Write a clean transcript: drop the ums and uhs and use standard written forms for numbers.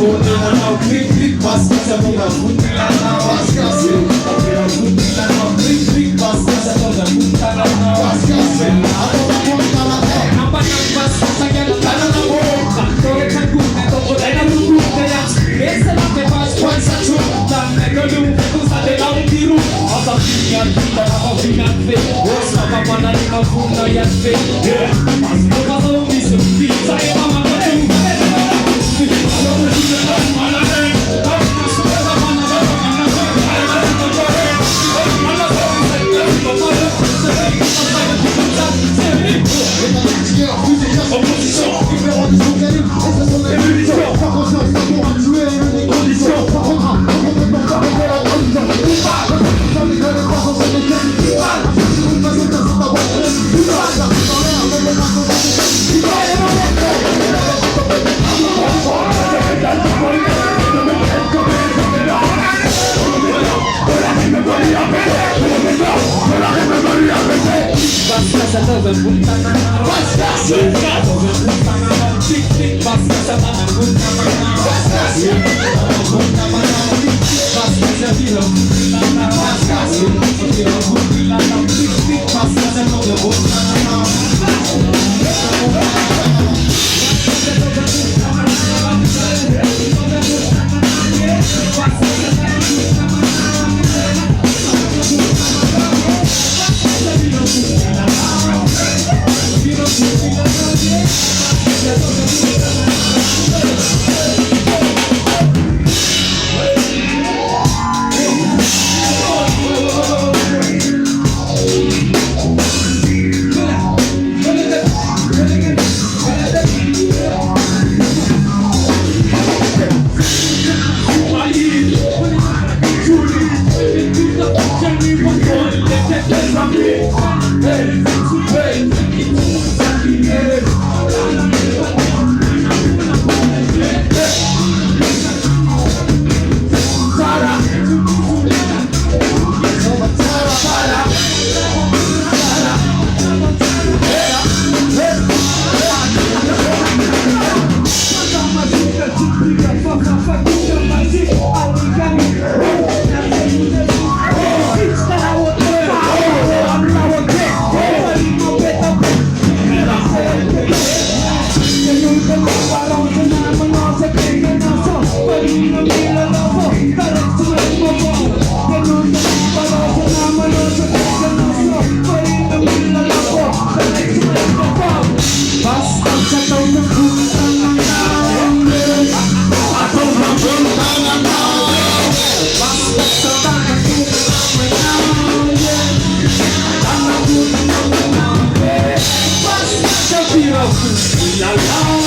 Onde não clique, basta toda puta na bascase. Toda puta na clique, basta toda puta na bascase. A toda puta na terra, não vai basta que ela tá na boca. Toda caguna, toda na luta ya. Essa não te faz coisa chuta, nego lu, usa de lá tiro. Asa pinha puta na covinha fe. Osa mamana ni mafuna ya fe. Mas no caso miso, pizza e mama tu. La la